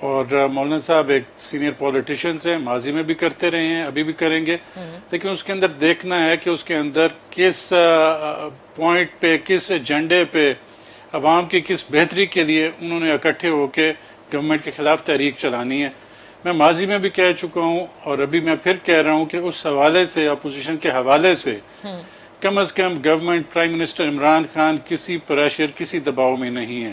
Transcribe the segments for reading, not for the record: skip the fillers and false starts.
اور مولانا صاحب ایک سینئر پولیٹیشینز ہیں، ماضی میں بھی کرتے رہے ہیں، ابھی بھی کریں گے، لیکن اس کے اندر دیکھنا ہے کہ اس کے اندر کس پوائنٹ پہ، کس ایجنڈے پہ، عوام کی کس بہتری کے لیے انہوں نے اکٹھے ہو کے گورنمنٹ کے خلاف تحریک چلانی ہے۔ میں ماضی میں بھی کہہ چکا ہوں اور ابھی میں پھر کہہ رہا ہوں کہ اس حوالے سے، اپوزیشن کے حوالے سے کم از کم government, prime minister Imran Khan کسی پریشر، کسی دباؤ میں نہیں ہے۔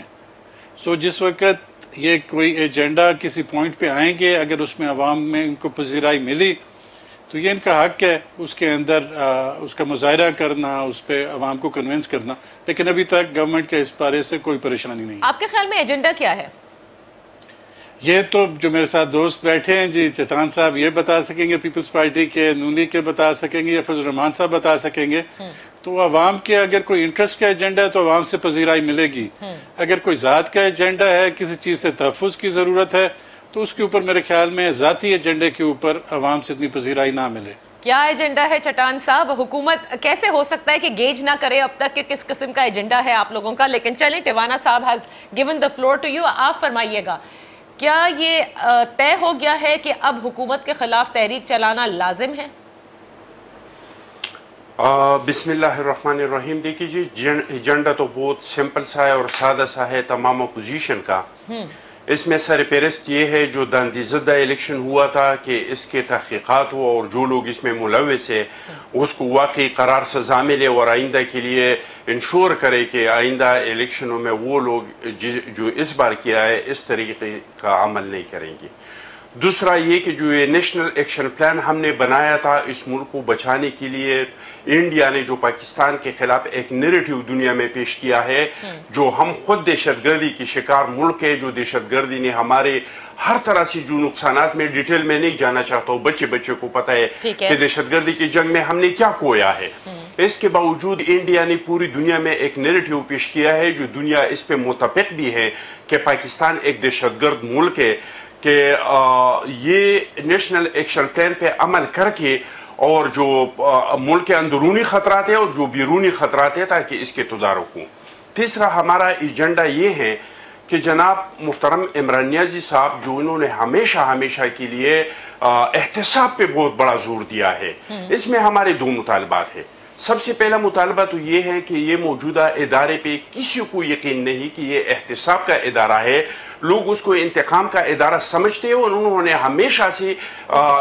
سو جس وقت یہ کوئی ایجنڈا کسی پوائنٹ پہ آئیں گے، اگر اس میں عوام میں ان کو پذیرائی ملی تو یہ ان کا حق ہے اس کے اندر اس کا مظاہرہ کرنا، اس پہ عوام کو کنونس کرنا، لیکن ابھی تک گورنمنٹ کے اس بارے سے کوئی پریشانی نہیں۔ آپ کے خیال میں ایجنڈا کیا ہے؟ یہ تو جو میرے ساتھ دوست بیٹھے ہیں جی، چٹان صاحب یہ بتا سکیں گے، پیپلز پارٹی کے، نون لیگ کے بتا سکیں گے، یا فضل الرحمان صاحب بتا سکیں گے۔ تو عوام کے اگر کوئی انٹرسٹ کا ایجنڈا ہے تو عوام سے پذیرائی ملے گی، اگر کوئی ذات کا ایجنڈا ہے، کسی چیز سے تحفظ کی ضرورت ہے، تو اس کے اوپر میرے خیال میں ذاتی ایجنڈے کے اوپر عوام سے اتنی پذیرائی نہ ملے۔ کیا ایجنڈا ہے چٹان صاحب؟ حکومت کیسے ہو سکتا ہے کہ گیج نہ کرے اب تک کہ کس قسم کا ایجنڈا ہے آپ لوگوں کا؟ لیکن چلیں، Tiwana Sahib has given the floor to you, آپ فرمائیے گا، کیا یہ طے ہو گیا ہے کہ اب حکومت کے خلاف تحریک چلانا لازم ہے؟ بسم اللہ الرحمن الرحیم۔ دیکھیے جی، ایجنڈا تو بہت سمپل سا ہے اور سادہ سا ہے تمام اپوزیشن کا۔ اس میں سر فہرست یہ ہے جو داندھی زدہ الیکشن ہوا تھا کہ اس کے تحقیقات ہو اور جو لوگ اس میں ملوث ہے اس کو واقعی قرار سزا ملے اور آئندہ کے لیے انشور کرے کہ آئندہ الیکشنوں میں وہ لوگ جو اس بار کیا ہے اس طریقے کا عمل نہیں کریں گے۔ دوسرا یہ کہ جو یہ نیشنل ایکشن پلان ہم نے بنایا تھا اس ملک کو بچانے کے لیے، انڈیا نے جو پاکستان کے خلاف ایک نیریٹیو دنیا میں پیش کیا ہے، جو ہم خود دہشت گردی کی شکار ملک ہے، جو دہشت گردی نے ہمارے ہر طرح سے جو نقصانات میں ڈیٹیل میں نہیں جانا چاہتا ہوں، بچے کو پتہ ہے کہ دہشت گردی کی جنگ میں ہم نے کیا کھویا ہے۔ اس کے باوجود انڈیا نے پوری دنیا میں ایک نیریٹیو پیش کیا ہے جو دنیا اس پہ متفق بھی ہے کہ پاکستان ایک دہشت گرد ملک ہے، کہ یہ نیشنل ایکشن پلان پہ عمل کر کے اور جو ملک کے اندرونی خطرات ہیں اور جو بیرونی خطرات ہیں تاکہ اس کے تدارک ہوں۔ تیسرا ہمارا ایجنڈا یہ ہے کہ جناب محترم عمران نیازی صاحب جو انہوں نے ہمیشہ کے لیے احتساب پہ بہت بڑا زور دیا ہے، اس میں ہمارے دو مطالبات ہیں۔ سب سے پہلا مطالبہ تو یہ ہے کہ یہ موجودہ ادارے پہ کسی کو یقین نہیں کہ یہ احتساب کا ادارہ ہے، لوگ اس کو انتقام کا ادارہ سمجھتے ہیں اور انہوں نے ہمیشہ سے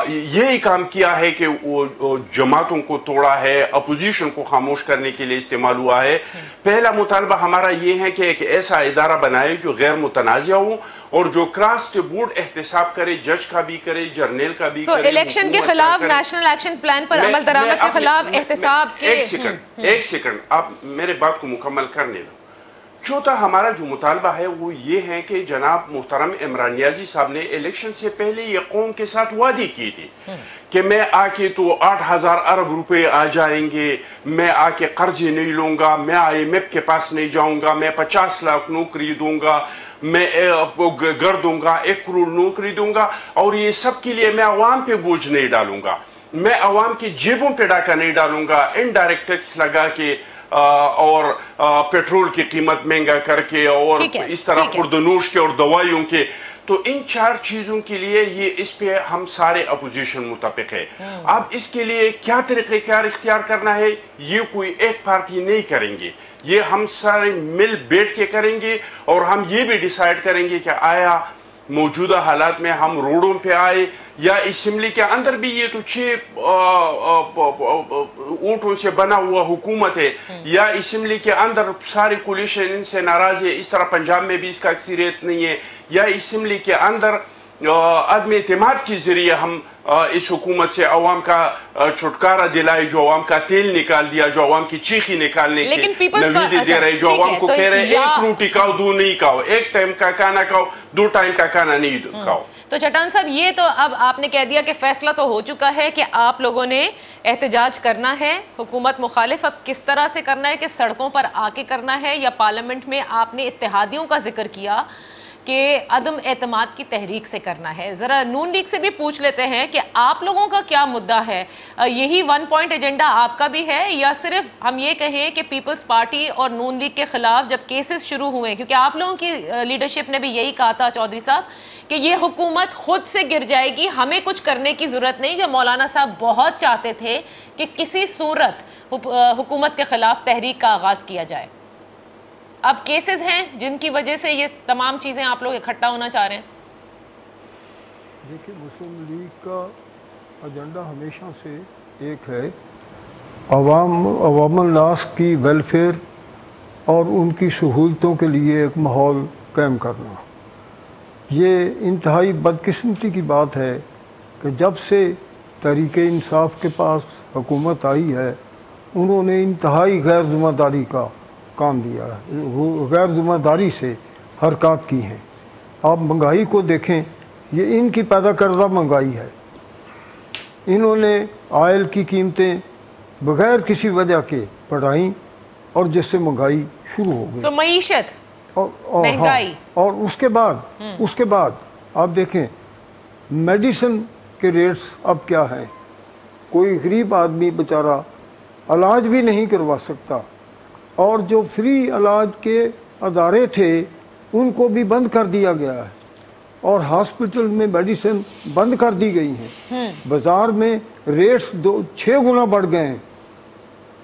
یہی کام کیا ہے کہ وہ جماعتوں کو توڑا ہے، اپوزیشن کو خاموش کرنے کے لیے استعمال ہوا ہے۔ پہلا مطالبہ ہمارا یہ ہے کہ ایک ایسا ادارہ بنائے جو غیر متنازع ہو اور جو کراس دی بورڈ احتساب کرے، جج کا بھی کرے، جرنیل کا بھی کرے۔ الیکشن کے خلاف، نیشنل ایکشن پلان پر عمل درآمد کے خلاف احتساب کے۔ ایک سیکنڈ آپ میرے بات کو مکمل کرنے دو۔ چوتھا ہمارا جو مطالبہ ہے وہ یہ ہے کہ جناب محترم عمران نیازی صاحب نے الیکشن سے پہلے یہ قوم کے ساتھ وعدے کی تھی کہ میں آ کے تو 8,000 ارب روپے آ جائیں گے، میں آ کے قرضے نہیں لوں گا، میں IMF کے پاس نہیں جاؤں گا، میں 50 لاکھ نوکری دوں گا، میں گھر دوں گا، 1 کروڑ نوکری دوں گا، اور یہ سب کے لیے میں عوام پہ بوجھ نہیں ڈالوں گا، میں عوام کی جیبوں پہ ڈاکہ نہیں ڈالوں گا، انڈائریکٹ ٹیکس لگا کے اور پیٹرول کی قیمت مہنگا کر کے اور اس طرح خوردنوش کے اور دوائیوں کے۔ تو ان 4 چیزوں کے لیے یہ اس پہ ہم سارے اپوزیشن متفق ہے۔ اب اس کے لیے کیا طریقہ کار اختیار کرنا ہے یہ کوئی ایک پارٹی نہیں کریں گے، یہ ہم سارے مل بیٹھ کے کریں گے اور ہم یہ بھی ڈیسائیڈ کریں گے کہ آیا موجودہ حالات میں ہم روڈوں پہ آئے یا اسمبلی کے اندر بھی یہ تو 6 ووٹوں سے بنا ہوا حکومت ہے، یا اسمبلی کے اندر ساری کولیشن ان سے ناراض ہے، اس طرح پنجاب میں بھی اس کا اکثریت نہیں ہے، یا اسمبلی کے اندر عدم اعتماد کے ذریعے ہم اس حکومت سے عوام کا چھٹکارا دلائے، جو عوام کا تیل نکال دیا، جو عوام کی چیخی نکالنے کی نویدے دے رہے، جو عوام کو کہہ رہے 1 روٹی کھاؤ 2 نہیں کھاؤ، 1 ٹائم کا کھانا کھاؤ 2 ٹائم کا کھانا نہیں کھاؤ۔ تو چٹان صاحب یہ تو اب آپ نے کہہ دیا کہ فیصلہ تو ہو چکا ہے کہ آپ لوگوں نے احتجاج کرنا ہے، حکومت مخالف اب کس طرح سے کرنا ہے، کہ سڑکوں پر آ کے کرنا ہے، یا پارلیمنٹ میں آپ نے اتحادیوں کا ذکر کیا کہ عدم اعتماد کی تحریک سے کرنا ہے. ذرا نون لیگ سے بھی پوچھ لیتے ہیں کہ آپ لوگوں کا کیا مدعا ہے, یہی 1 پوائنٹ ایجنڈا آپ کا بھی ہے, یا صرف ہم یہ کہیں کہ پیپلز پارٹی اور نون لیگ کے خلاف جب کیسز شروع ہوئے, کیونکہ آپ لوگوں کی لیڈرشپ نے بھی یہی کہا تھا چودھری صاحب کہ یہ حکومت خود سے گر جائے گی, ہمیں کچھ کرنے کی ضرورت نہیں, جب مولانا صاحب بہت چاہتے تھے کہ کسی صورت حکومت کے خلاف تحریک کا آغاز کیا جائے. اب کیسز ہیں جن کی وجہ سے یہ تمام چیزیں آپ لوگ اکٹھا ہونا چاہ رہے ہیں. دیکھیں, مسلم لیگ کا ایجنڈا ہمیشہ سے ایک ہے, عوام الناس کی ویلفیئر اور ان کی سہولتوں کے لیے ایک ماحول قائم کرنا. یہ انتہائی بدقسمتی کی بات ہے کہ جب سے تحریک انصاف کے پاس حکومت آئی ہے, انہوں نے انتہائی غیر ذمہ داری کا کام دیا ہے, غیر ذمہ داری سے حرکات کی ہیں. آپ مہنگائی کو دیکھیں, یہ ان کی پیدا کردہ مہنگائی ہے. انہوں نے آئل کی قیمتیں بغیر کسی وجہ کے بڑھائیں اور جس سے مہنگائی شروع ہو گئی. معیشت مہنگائی, اور اس کے بعد آپ دیکھیں میڈیسن کے ریٹس اب کیا ہیں. کوئی غریب آدمی بیچارہ علاج بھی نہیں کروا سکتا, اور جو فری علاج کے ادارے تھے ان کو بھی بند کر دیا گیا ہے, اور ہاسپٹل میں میڈیسن بند کر دی گئی ہیں. بازار میں ریٹس 6 گنا بڑھ گئے ہیں.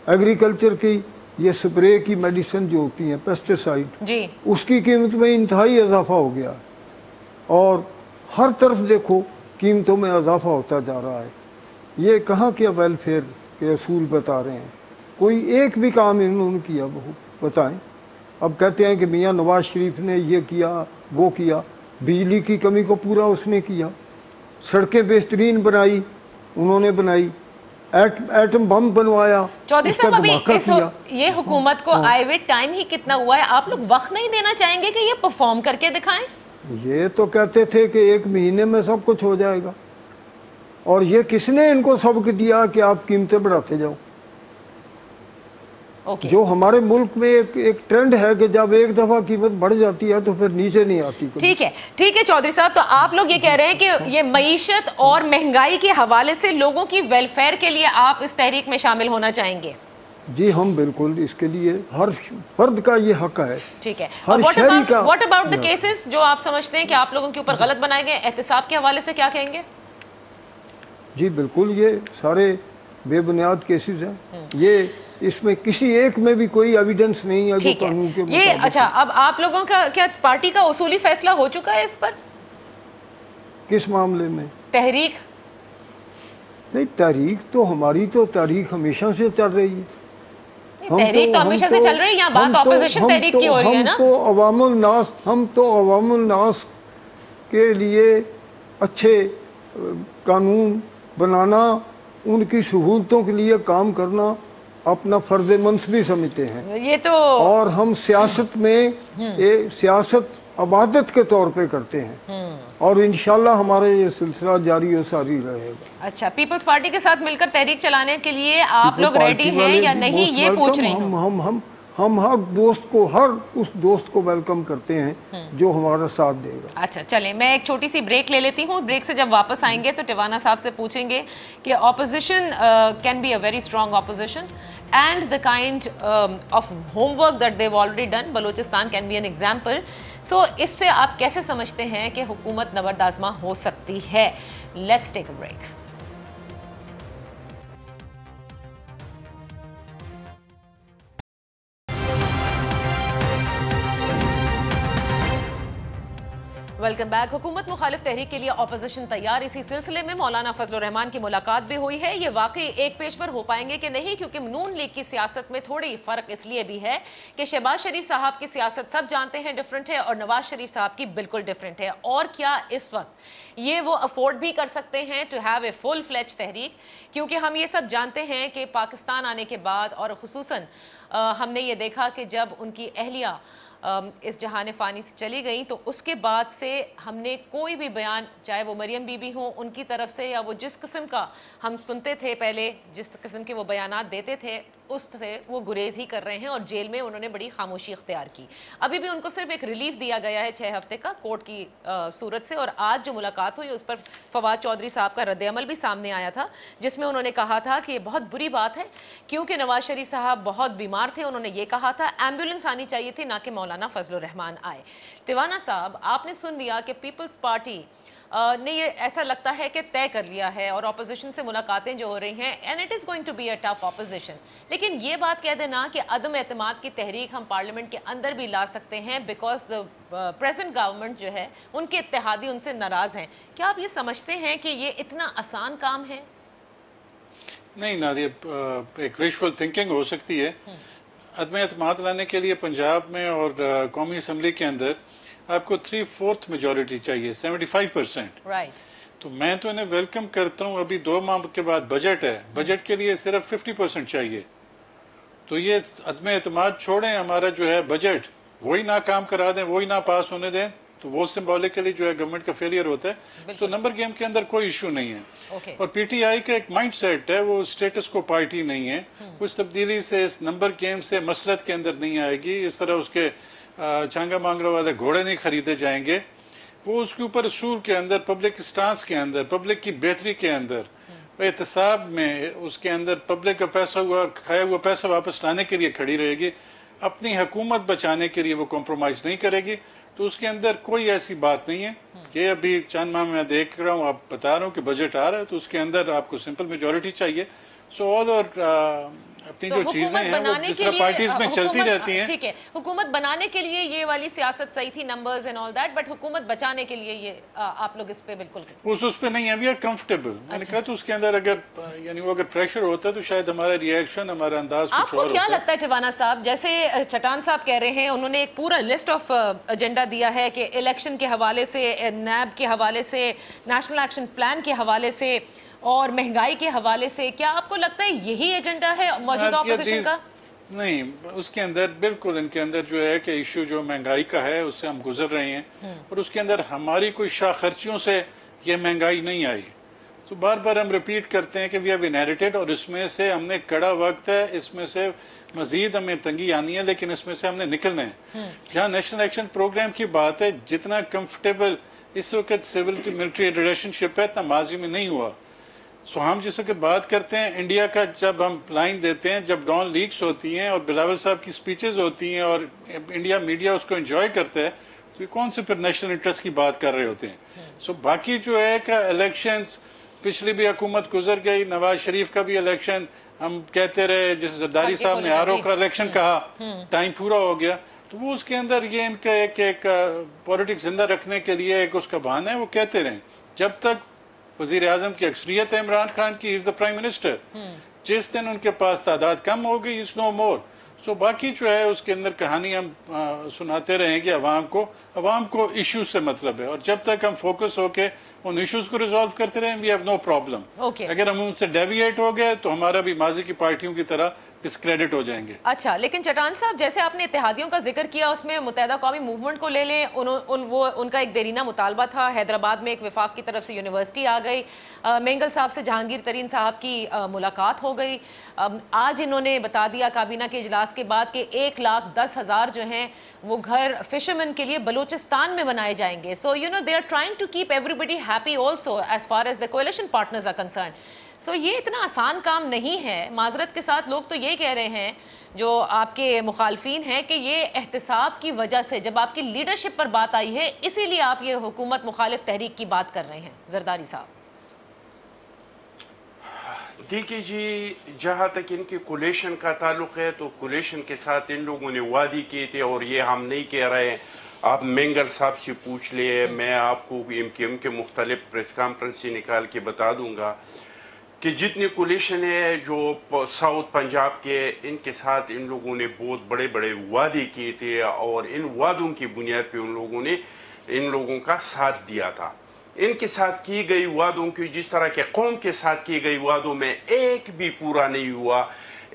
ایگریکلچر کی یہ سپرے کی میڈیسن جو ہوتی ہیں پیسٹیسائڈ, اس کی قیمت میں انتہائی اضافہ ہو گیا ہے, اور ہر طرف دیکھو قیمتوں میں اضافہ ہوتا جا رہا ہے. یہ کہاں کیا ویلفیئر کے اصول بتا رہے ہیں, کوئی ایک بھی کام انہوں نے کیا بتائیں. اب کہتے ہیں کہ میاں نواز شریف نے یہ کیا وہ کیا, بجلی کی کمی کو پورا اس نے کیا, سڑکیں بہترین بنائی انہوں نے بنائی, ایٹم بم بنوایا. چودھری صاحب, ابھی یہ حکومت کو آئے ہوئے ٹائم ہی کتنا ہوا ہے, آپ لوگ وقت نہیں دینا چاہیں گے کہ یہ پرفارم کر کے دکھائیں؟ یہ تو کہتے تھے کہ 1 مہینے میں سب کچھ ہو جائے گا, اور یہ کس نے ان کو سبق دیا کہ آپ قیمتیں بڑھاتے جاؤ. جو ہمارے ملک میں ایک ٹرینڈ ہے کہ جب ایک دفعہ قیمت بڑھ جاتی ہے تو پھر نیچے نہیں آتی. ٹھیک ہے چودھری صاحب, تو آپ لوگ یہ کہہ رہے ہیں کہ یہ معیشت اور مہنگائی کے حوالے سے لوگوں کی ویلفیئر کے لیے آپ اس تحریک میں شامل ہونا چاہیں گے؟ جی ہم بالکل, اس کے لیے ہر فرد کا یہ حق ہے. ٹھیک ہے, ہر شہری کا. واٹ اباؤٹ دا کیسز جو آپ سمجھتے ہیں کہ آپ لوگوں کے اوپر غلط بنائے گئے, احتساب کے حوالے سے کیا کہیں گے؟ جی بالکل, یہ سارے بے بنیاد کیسز ہیں. یہ اس میں کسی ایک میں بھی کوئی ایویڈنس نہیں ہے جو قانون کے مطابق. یہ اچھا, اب آپ لوگوں کا کیا پارٹی کا اصولی فیصلہ ہو چکا ہے اس پر؟ کس معاملے میں؟ تحریک نہیں, تحریک تو ہماری تو تحریک ہمیشہ سے چل رہی ہے. تحریک تو ہمیشہ سے چل رہی ہے, یہاں بات اپوزیشن تحریک کی ہو رہی ہے نا. ہم تو عوام الناس کے لیے اچھے قانون بنانا, ان کی سہولتوں کے لیے کام کرنا اپنا فرض منصبی سمجھتے ہیں. یہ تو, اور ہم سیاست میں سیاست عبادت کے طور پہ کرتے ہیں, اور انشاءاللہ ہمارا یہ سلسلہ جاری و ساری رہے گا. اچھا, پیپلز پارٹی کے ساتھ مل کر تحریک چلانے کے لیے آپ لوگ ریڈی ہیں یا نہیں, یہ پوچھ رہے ہیں. ہم ہر دوست کو, ہر اس دوست کو ویلکم کرتے ہیں جو ہمارا ساتھ دے گا. اچھا چلیں, میں ایک چھوٹی سی بریک لے لیتی ہوں. بریک سے جب واپس آئیں گے تو ٹیوانا صاحب سے پوچھیں گے کہ opposition can be a very strong opposition and the kind of homework that they've already done. Balochistan can be an example. So اس سے آپ کیسے سمجھتے ہیں کہ حکومت نبردآزما ہو سکتی ہے؟ Let's take a break. Welcome back. حکومت مخالف تحریک کے لیے اپوزیشن تیار. اسی سلسلے میں مولانا فضل الرحمان کی ملاقات بھی ہوئی ہے. یہ واقعی ایک پیش پر ہو پائیں گے کہ نہیں, کیونکہ نون لیگ کی سیاست میں تھوڑی فرق اس لیے بھی ہے کہ شہباز شریف صاحب کی سیاست سب جانتے ہیں ڈیفرنٹ ہے, اور نواز شریف صاحب کی بالکل ڈیفرنٹ ہے. اور کیا اس وقت یہ وہ افورڈ بھی کر سکتے ہیں ٹو ہیو اے فل فلیج تحریک؟ کیونکہ ہم یہ سب جانتے ہیں کہ پاکستان آنے کے بعد, اور خصوصاً ہم نے یہ دیکھا کہ جب ان کی اہلیہ اس جہان فانی سے چلی گئیں، تو اس کے بعد سے ہم نے کوئی بھی بیان، چاہے وہ مریم بی بی ہوں ان کی طرف سے، یا وہ جس قسم کا ہم سنتے تھے پہلے، جس قسم کے وہ بیانات دیتے تھے، اس سے وہ گریز ہی کر رہے ہیں، اور جیل میں انہوں نے بڑی خاموشی اختیار کی. ابھی بھی ان کو صرف ایک ریلیف دیا گیا ہے 6 ہفتے کا کورٹ کی صورت سے، اور آج جو ملاقات ہوئی اس پر فواد چودھری صاحب کا رد عمل بھی سامنے آیا تھا، جس میں انہوں نے کہا تھا کہ یہ بہت بری بات ہے کیونکہ نواز شریف صاحب بہت بیمار تھے. انہوں نے یہ کہا تھا ایمبولینس آنی چاہیے تھی، نہ کہ مولانا فضل الرحمان آئے. ٹیوانا صاحب، آپ نے سن لیا کہ پیپلز پارٹی نے یہ ایسا لگتا ہے کہ طے کر لیا ہے، اور اپوزیشن سے ملاقاتیں جو ہو رہی ہیں and it is going to be a tough opposition, لیکن یہ بات کہہ دینا کہ عدم اعتماد کی تحریک ہم پارلیمنٹ کے اندر بھی لا سکتے ہیں بیکاز پریزنٹ گورنمنٹ جو ہے ان کے اتحادی ان سے ناراض ہیں، کیا آپ یہ سمجھتے ہیں کہ یہ اتنا آسان کام ہے؟ نہیں نادیہ، ایک وشفل تھنکنگ ہو سکتی ہے. عدم اعتماد لانے کے لیے پنجاب میں اور قومی اسمبلی کے اندر آپ کو 3/4 میجورٹی چاہیے، 75%. رائٹ. تو میں تو انہیں ویلکم کرتا ہوں. ابھی 2 ماہ کے بعد بجٹ ہے، بجٹ کے لیے صرف 50% چاہیے. تو یہ عدم اعتماد چھوڑیں، ہمارا جو ہے بجٹ وہی نہ کام کرا دیں، وہی نہ پاس ہونے دیں، تو وہ سمبولکلی جو ہے گورنمنٹ کا فیلئر ہوتا ہے. سو نمبر گیم کے اندر کوئی ایشو نہیں ہے. اور پی ٹی آئی کا ایک مائنڈ سیٹ ہے، وہ اسٹیٹس کو پارٹی نہیں ہے، کچھ تبدیلی سے اس نمبر گیم سے مسلط کے اندر نہیں آئے گی. اس طرح اس کے چانگا مانگا والے گھوڑے نہیں خریدے جائیں گے. وہ اس کے اوپر اصول کے اندر، پبلک اسٹانس کے اندر، پبلک کی بہتری کے اندر، احتساب میں، اس کے اندر پبلک کا پیسہ کھایا ہوا پیسہ واپس لانے کے لیے کھڑی رہے گی. اپنی حکومت بچانے کے لیے وہ کمپرومائز نہیں کرے گی. تو اس کے اندر کوئی ایسی بات نہیں ہے کہ ابھی چند ماہ میں دیکھ رہا ہوں، آپ بتا رہا ہوں کہ بجٹ آ رہا ہے، تو اس کے اندر آپ کو سمپل میجورٹی چاہیے. سو آل اور اپنی جو چیزیں ہیں وہ جس طرح پارٹیز میں چلتی رہتی ہیں. ٹھیک ہے، حکومت بنانے کے لیے یہ والی سیاست صحیح تھی، numbers and all that, but حکومت بچانے کے لیے یہ آپ لوگ اس پہ بالکل اس پہ نہیں ہے. We are comfortable. میں نے کہا تو اس کے اندر اگر یعنی وہ اگر پریشر ہوتا تو شاید ہمارا ریئیکشن، ہمارا انداز کچھ اور ہوتا. آپ کو کیا لگتا ہے ٹیوانا صاحب، جیسے چٹان صاحب کہہ رہے ہیں، انہوں نے ایک پورا لسٹ آف ایجنڈا دیا ہے کہ الیکشن کے حوالے سے، نیب کے حوالے سے، نیشنل ایکشن پلان کے حوالے سے، اور مہنگائی کے حوالے سے، کیا آپ کو لگتا ہے یہی ایجنڈا ہے موجودہ اپوزیشن کا؟ نہیں، اس کے اندر بالکل ان کے اندر جو ہے کہ ایشو جو مہنگائی کا ہے اس سے ہم گزر رہے ہیں، اور اس کے اندر ہماری کوئی شاہ خرچیوں سے یہ مہنگائی نہیں آئی. تو بار بار ہم ریپیٹ کرتے ہیں کہ وی ہیو انہیریٹڈ، اور اس میں سے ہم نے کڑا وقت ہے، اس میں سے مزید ہمیں تنگی آنی ہے، لیکن اس میں سے ہم نے نکلنا ہے. جہاں نیشنل ایکشن پروگرام کی بات ہے، جتنا کمفرٹیبل اس وقت سول ملٹری ریلیشن شپ ہے اتنا ماضی میں نہیں ہوا. سو ہم جس وقت بات کرتے ہیں انڈیا کا، جب ہم لائن دیتے ہیں، جب ڈان لیکس ہوتی ہیں اور بلاول صاحب کی سپیچز ہوتی ہیں اور انڈیا میڈیا اس کو انجوائے کرتا ہے، تو یہ کون سے پھر نیشنل انٹرسٹ کی بات کر رہے ہوتے ہیں. سو باقی جو ہے کہ الیکشنز، پچھلی بھی حکومت گزر گئی، نواز شریف کا بھی الیکشن ہم کہتے رہے، جس زرداری صاحب نے آر او کا الیکشن کہا، ٹائم پورا ہو گیا. تو وہ اس کے اندر یہ ان کا ایک پولیٹکس زندہ رکھنے کے لیے ایک اس کا بہانہ ہے، وہ کہتے رہیں. جب تک وزیر اعظم کی اکثریت ہے عمران خان کی، از دا پرائم منسٹر، جس دن ان کے پاس تعداد کم ہوگی، از نو مور. سو باقی جو ہے اس کے اندر کہانی ہم سناتے رہیں گے عوام کو ایشو سے مطلب ہے، اور جب تک ہم فوکس ہو کے ان ایشوز کو ریزالو کرتے رہیں، وی ہیو نو پرابلم. اگر ہم ان سے ڈیویٹ ہو گئے تو ہمارا بھی ماضی کی پارٹیوں کی طرح ڈسکریڈٹ ہو جائیں گے. اچھا، لیکن چٹان صاحب جیسے آپ نے اتحادیوں کا ذکر کیا، اس میں متحدہ قومی موومنٹ کو لے لیں، ان کا ایک دیرینہ مطالبہ تھا. حیدرآباد میں ایک وفاق کی طرف سے یونیورسٹی آ گئی. مینگل صاحب سے جہانگیر ترین صاحب کی ملاقات ہو گئی. آج انہوں نے بتا دیا کابینہ کے اجلاس کے بعد کہ 1,10,000 جو ہیں وہ گھر فشرمین کے لیے بلوچستان میں بنائے جائیں گے. So you know they are trying to keep everybody happy also as far as the coalition partners are concern. So یہ اتنا آسان کام نہیں ہے. معذرت کے ساتھ لوگ تو یہ کہہ رہے ہیں جو آپ کے مخالفین ہیں کہ یہ احتساب کی وجہ سے، جب آپ کی لیڈرشپ پر بات آئی ہے، اسی لیے آپ یہ حکومت مخالف تحریک کی بات کر رہے ہیں. زرداری صاحب دیکھیے جی، جہاں تک ان کی کولیشن کا تعلق ہے تو کولیشن کے ساتھ ان لوگوں نے وعدے کیے تھے، اور یہ ہم نہیں کہہ رہے ہیں. آپ مینگل صاحب سے پوچھ لیے، میں آپ کو ایم کے مختلف پریس کانفرنس سے نکال کے بتا دوں گا کہ جتنی کولیشن ہے جو ساؤتھ پنجاب کے، ان کے ساتھ ان لوگوں نے بہت بڑے بڑے وعدے کیے تھے، اور ان وعدوں کی بنیاد پہ ان لوگوں نے ان لوگوں کا ساتھ دیا تھا. ان کے ساتھ کی گئی وعدوں کی، جس طرح کے قوم کے ساتھ کی گئی وعدوں میں ایک بھی پورا نہیں ہوا.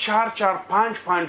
4-4, 5-5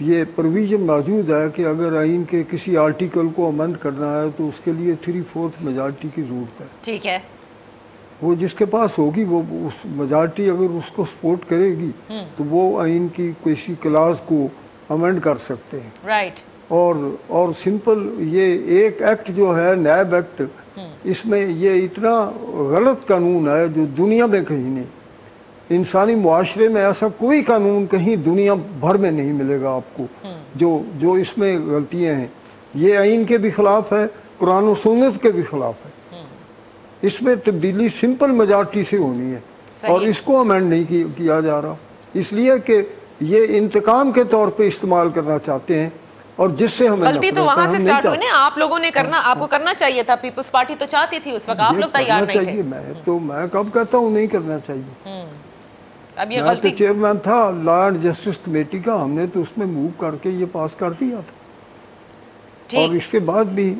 یہ پرویژن موجود ہے کہ اگر آئین کے کسی آرٹیکل کو امینڈ کرنا ہے تو اس کے لیے 3/4 میجارٹی کی ضرورت ہے. ٹھیک ہے. وہ جس کے پاس ہوگی وہ اس میجارٹی اگر اس کو سپورٹ کرے گی تو وہ آئین کی کسی کلاز کو امینڈ کر سکتے ہیں. رائٹ. اور سمپل یہ ایک ایکٹ جو ہے نیب ایکٹ، اس میں یہ اتنا غلط قانون ہے جو دنیا میں کہیں نہیں، انسانی معاشرے میں ایسا کوئی قانون کہیں دنیا بھر میں نہیں ملے گا آپ کو جو اس میں غلطیاں ہیں. یہ آئین کے بھی خلاف ہے، قرآن و سنت کے بھی خلاف ہے. اس میں تبدیلی سمپل میجارٹی سے ہونی ہے اور اس کو امینڈ نہیں کیا جا رہا، اس لیے کہ یہ انتقام کے طور پہ استعمال کرنا چاہتے ہیں اور جس سے ہمیں غلطی تو وہاں سے سٹارٹ ہوئی نا. آپ لوگوں نے کرنا، آپ کو کرنا چاہیے تھا. پیپلز پارٹی تو چاہتی تھی اس وقت، آپ لوگ تیار نہیں تھے. میں کب کہتا ہوں نہیں کرنا چاہیے. اب یہ میں غلطی تو چیئرمین تھا لا اینڈ جسٹس کمیٹی کا، ہم نے تو اس میں موو کر کے یہ پاس کر دیا تھا. اور اس کے بعد بھی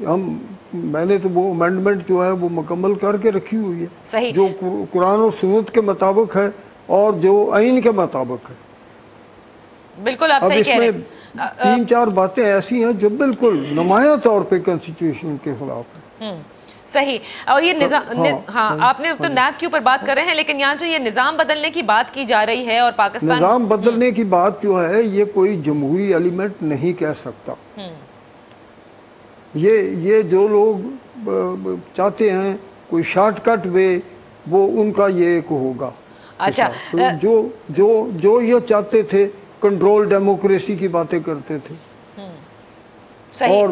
میں نے تو وہ امینڈمنٹ جو ہے وہ مکمل کر کے رکھی ہوئی ہے. صحیح. جو قرآن و سنت کے مطابق ہے اور جو آئین کے مطابق ہے. بالکل آپ صحیح کہہ رہے ہیں. 3-4 باتیں ایسی ہیں جو بالکل نمایاں طور پہ کنسٹیٹیوشن کے خلاف ہیں. صحیح. اور یہ نظام، ہاں آپ نے تو نیب کے اوپر بات کر رہے ہیں، لیکن یہاں جو یہ نظام بدلنے کی بات کی جا رہی ہے اور پاکستان نظام بدلنے کی بات جو ہے یہ کوئی جمہوری ایلیمنٹ نہیں کہہ سکتا. یہ جو لوگ چاہتے ہیں کوئی شارٹ کٹ وے، وہ ان کا یہ ایک ہوگا. اچھا. جو یہ چاہتے تھے کنٹرول ڈیموکریسی کی باتیں کرتے تھے اور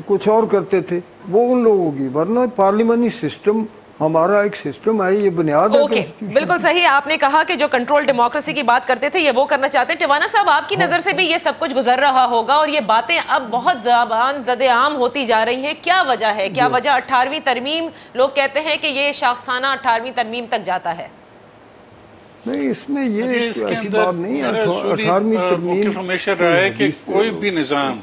کچھ اور کرتے تھے، وہ ان لوگوں کی، ورنہ پارلیمانی سسٹم ہمارا ایک سسٹم ہے، یہ بنیاد ہے. بالکل صحیح. آپ نے کہا کہ جو کنٹرول ڈیموکریسی کی بات کرتے تھے یہ وہ کرنا چاہتے ہیں. ٹیوانا صاحب، آپ کی نظر سے بھی یہ سب کچھ گزر رہا ہوگا اور یہ باتیں اب بہت زبان زد عام ہوتی جا رہی ہیں. کیا وجہ ہے؟ کیا وجہ 18ویں ترمیم، لوگ کہتے ہیں کہ یہ شاخسانہ 18ویں ترمیم تک جاتا ہے؟ نہیں، اس میں یہ ایسی بات نہیں ہے. 18ویں ترمیم ہمیشہ رہا ہے کہ کوئی بھی نظام،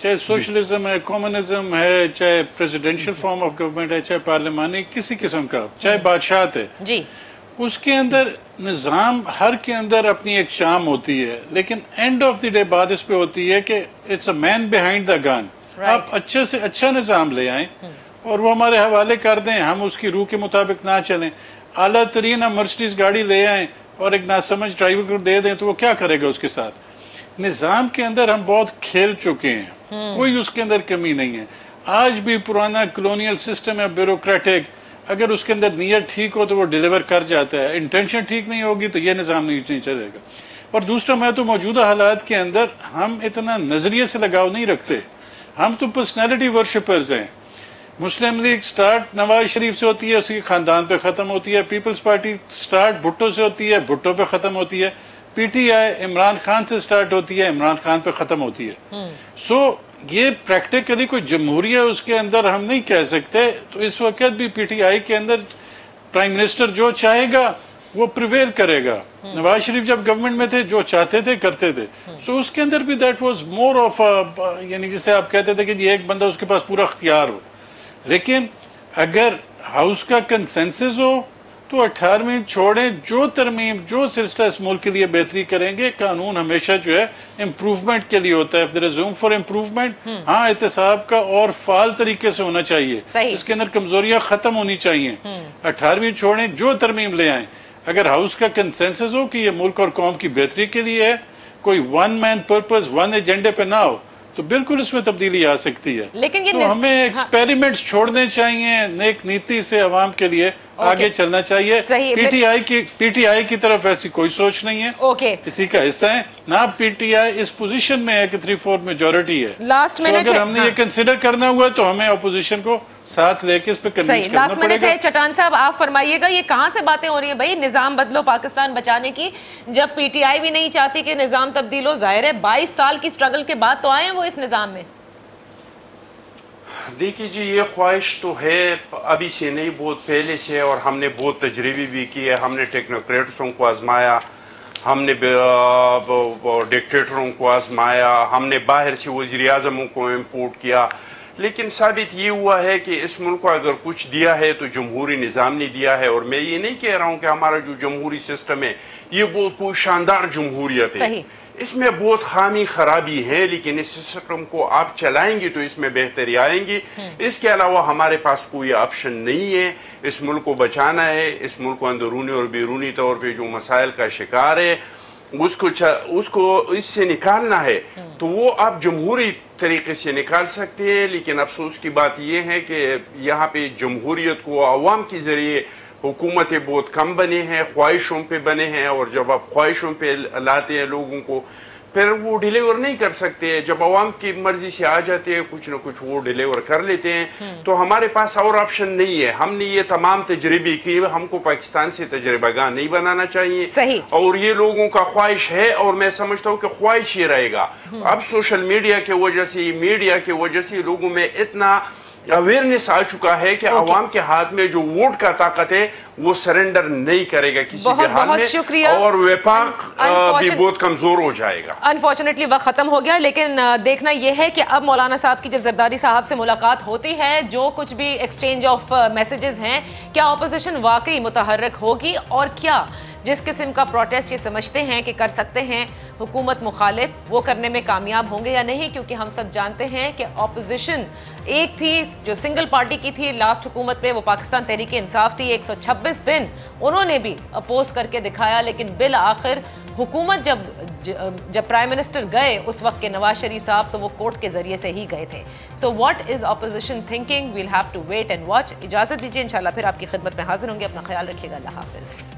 چاہے سوشلزم ہے، کمیونزم ہے، چاہے پریزیڈنشل فارم آف گورنمنٹ ہے، چاہے پارلیمانی کسی قسم کا، چاہے بادشاہت ہے، جی، اس کے اندر نظام ہر کے اندر اپنی ایک شام ہوتی ہے، لیکن اینڈ آف دی ڈے بات اس پہ ہوتی ہے کہ it's a main behind the گن. آپ اچھے سے اچھا نظام لے آئیں اور وہ ہمارے حوالے کر دیں، ہم اس کی روح کے مطابق نہ چلیں. اعلیٰ ترین ہم مرسڈیز گاڑی لے آئیں اور ایک ناسمجھ ڈرائیور کو دے دیں تو وہ کیا کرے گا اس کے ساتھ؟ نظام کے اندر ہم بہت کھیل چکے ہیں، کوئی اس کے اندر کمی نہیں ہے. آج بھی پرانا کلونیل سسٹم ہے بیوروکریٹک، اگر اس کے اندر نیت ٹھیک ہو تو وہ ڈیلیور کر جاتا ہے، انٹینشن ٹھیک نہیں ہوگی تو یہ نظام نہیں چلے گا. اور دوسرا، میں تو موجودہ حالات کے اندر ہم اتنا نظریے سے لگاؤ نہیں رکھتے، ہم تو پرسنالٹی ورشپرز ہیں. مسلم لیگ سٹارٹ نواز شریف سے ہوتی ہے، اس کے خاندان پہ ختم ہوتی ہے. پیپلز پارٹی سٹارٹ بھٹو سے ہوتی ہے، بھٹو پہ ختم ہوتی ہے. P T I Imran Khan سے سٹارٹ ہوتی ہے، عمران خان پہ ختم ہوتی ہے. سو یہ پریکٹیکلی کوئی جمہوریہ اس کے اندر ہم نہیں کہہ سکتے. تو اس وقت بھی پی ٹی آئی کے اندر پرائم منسٹر جو چاہے گا وہ پریویل کرے گا. نواز شریف جب گورنمنٹ میں تھے جو چاہتے تھے کرتے تھے. سو اس کے اندر بھی دیٹ واز مور آف، یعنی جسے آپ کہتے تھے کہ یہ ایک بندہ اس کے پاس پورا اختیار ہو. لیکن اگر ہاؤس کا کنسنسس ہو تو 18ویں چھوڑیں، جو ترمیم جو سلسلہ اس ملک کے لیے بہتری کریں گے. قانون ہمیشہ جو ہے امپروومنٹ کے لیے ہوتا ہے. if there is room for improvement، ہاں احتساب کا اور فعال طریقے سے ہونا چاہیے، اس کے اندر کمزوریاں ختم ہونی چاہیے. 18ویں چھوڑیں، جو ترمیم لے آئیں، اگر ہاؤس کا کنسنسس ہو کہ یہ ملک اور قوم کی بہتری کے لیے ہے، کوئی ون مین پرپز ون ایجنڈے پہ نہ ہو، تو بالکل اس میں تبدیلی آ سکتی ہے. لیکن تو ہمیں ایکسپیریمنٹس چھوڑنے چاہیے، نیک نیتی سے عوام کے لیے آگے چلنا چاہیے. پی ٹی آئی کی طرف ایسی کوئی سوچ نہیں ہے، اسی کا حصہ ہے نہ. P T I us position میں ہے کہ 3/4 میجورٹی ہے. اگر ہم نے یہ کنسیڈر کرنا ہوا تو ہمیں اپوزیشن کو ساتھ لے کے اس پہ کنوینس کرنا پڑے گا. چٹان صاحب آپ فرمائیے گا، یہ کہاں سے باتیں ہو رہی ہیں بھائی نظام بدلو پاکستان بچانے کی، جب پی ٹی آئی بھی نہیں چاہتی کہ نظام تبدیل ہو؟ ظاہر ہے 22 سال کی سٹرگل کے بعد تو آئے ہیں وہ اس نظام میں. دیکھیے جی، یہ خواہش تو ہے ابھی سے نہیں، بہت پہلے سے، اور ہم نے بہت تجربے بھی کیے. ہم نے ٹیکنوکریٹسوں کو آزمایا، ہم نے ڈکٹیٹروں کو آزمایا، ہم نے باہر سے وزیر اعظموں کو امپورٹ کیا. لیکن ثابت یہ ہوا ہے کہ اس ملک کو اگر کچھ دیا ہے تو جمہوری نظام نے دیا ہے. اور میں یہ نہیں کہہ رہا ہوں کہ ہمارا جو جمہوری سسٹم ہے یہ بہت کوئی شاندار جمہوریت ہے. اس میں بہت خامی خرابی ہے، لیکن اس سسٹم کو آپ چلائیں گی تو اس میں بہتری آئیں گی۔ اس کے علاوہ ہمارے پاس کوئی آپشن نہیں ہے۔ اس ملک کو بچانا ہے، اس ملک کو اندرونی اور بیرونی طور پہ جو مسائل کا شکار ہے اس کو اس سے نکالنا ہے، تو وہ آپ جمہوری طریقے سے نکال سکتے ہیں۔ لیکن افسوس کی بات یہ ہے کہ یہاں پہ جمہوریت کو عوام کے ذریعے حکومتیں بہت کم بنے ہیں، خواہشوں پہ بنے ہیں، اور جب آپ خواہشوں پہ لاتے ہیں لوگوں کو پھر وہ ڈیلیور نہیں کر سکتے۔ جب عوام کی مرضی سے آ جاتے ہیں کچھ نہ کچھ وہ ڈیلیور کر لیتے ہیں، تو ہمارے پاس اور آپشن نہیں ہے۔ ہم نے یہ تمام تجربے کی، ہم کو پاکستان سے تجربہ گاہ نہیں بنانا چاہیے۔ صحیح۔ اور یہ لوگوں کا خواہش ہے، اور میں سمجھتا ہوں کہ خواہش ہی رہے گا۔ اب سوشل میڈیا کی وجہ سے، میڈیا کی وجہ سے لوگوں میں اتنا اویئرنس آ چکا ہے کہ عوام کے ہاتھ میں جو ووٹ کا طاقت ہے وہ سرنڈر نہیں کرے گا کسی بھی حال میں، شکریہ، اور وفاق بھی بہت کمزور ہو جائے گا۔ انفارچونیٹلی وقت ختم ہو گیا، لیکن دیکھنا یہ ہے کہ اب مولانا صاحب کی جب زرداری صاحب سے ملاقات ہوتی ہے، جو کچھ بھی ایکسچینج آف میسیجز ہیں، کیا اپوزیشن واقعی متحرک ہوگی، اور کیا جس قسم کا پروٹیسٹ یہ سمجھتے ہیں کہ کر سکتے ہیں حکومت مخالف، وہ کرنے میں کامیاب ہوں گے یا نہیں؟ کیونکہ ہم سب جانتے ہیں کہ اپوزیشن ایک تھی جو سنگل پارٹی کی تھی لاسٹ حکومت میں، وہ پاکستان تحریک انصاف تھی۔ 126 دن انہوں نے بھی اپوز کر کے دکھایا، لیکن بالآخر حکومت جب پرائم منسٹر گئے اس وقت کے نواز شریف صاحب، تو وہ کورٹ کے ذریعے سے ہی گئے تھے۔ So what is opposition thinking? Well have to wait and watch. اجازت دیجیے، انشاءاللہ پھر آپ کی خدمت میں حاضر ہوں گے۔ اپنا خیال رکھیے گا، اللہ حافظ۔